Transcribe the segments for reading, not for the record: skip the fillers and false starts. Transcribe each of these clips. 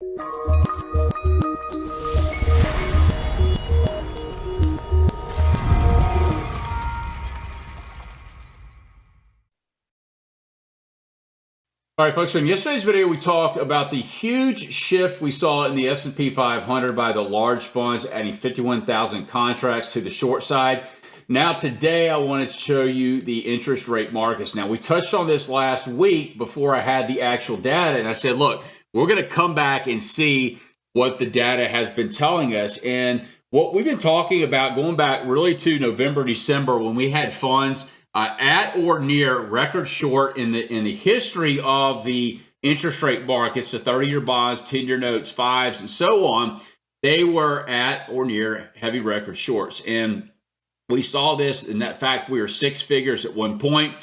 All right, folks, so in yesterday's video, we talked about the huge shift we saw in the S&P 500 by the large funds adding 51,000 contracts to the short side. Now, today, I wanted to show you the interest rate markets. Now, we touched on this last week before I had the actual data, and I said, look, we're going to come back and see what the data has been telling us. And what we've been talking about going back really to November, December, when we had funds at or near record short in the history of the interest rate markets, the 30-year bonds, 10-year notes, fives, and so on, they were at or near heavy record shorts. And we saw this in that fact we were six figures at one point,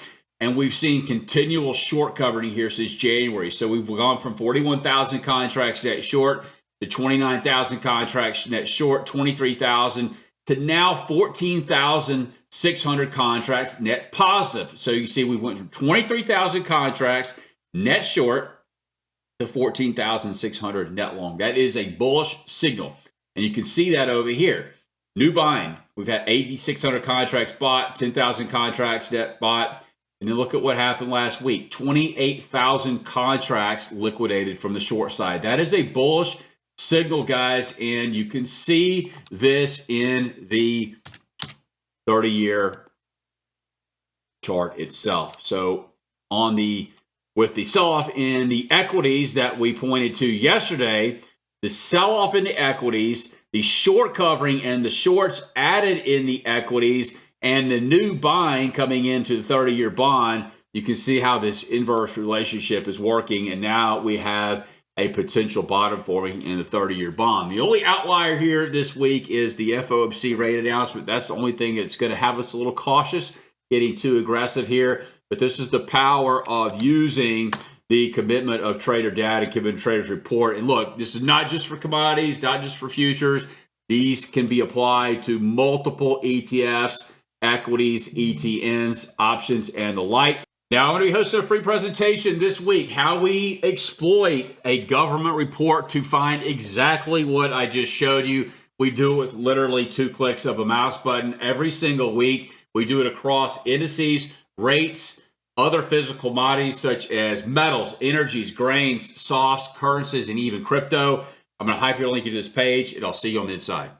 and we've seen continual short covering here since January. So we've gone from 41,000 contracts net short to 29,000 contracts net short, 23,000 to now 14,600 contracts net positive. So you see we went from 23,000 contracts net short to 14,600 net long. That is a bullish signal. And you can see that over here. New buying. We've had 8,600 contracts bought, 10,000 contracts net bought. And then look at what happened last week. 28,000 contracts liquidated from the short side. That is a bullish signal, guys, and you can see this in the 30-year chart itself. So with the sell-off in the equities that we pointed to yesterday, the sell-off in the equities, the short covering and the shorts added in the equities, and the new buying coming into the 30-year bond, you can see how this inverse relationship is working, and now we have a potential bottom forming in the 30-year bond. The only outlier here this week is the FOMC rate announcement. That's the only thing that's going to have us a little cautious, getting too aggressive here. But this is the power of using the commitment of trader data, commitment traders report. And look, this is not just for commodities, not just for futures. These can be applied to multiple ETFs, equities, ETNs, options, and the like. Now, I'm going to be hosting a free presentation this week, how we exploit a government report to find exactly what I just showed you. We do it with literally 2 clicks of a mouse button every single week. We do it across indices, rates, other physical commodities such as metals, energies, grains, softs, currencies, and even crypto. I'm going to hyperlink you to this page, and I'll see you on the inside.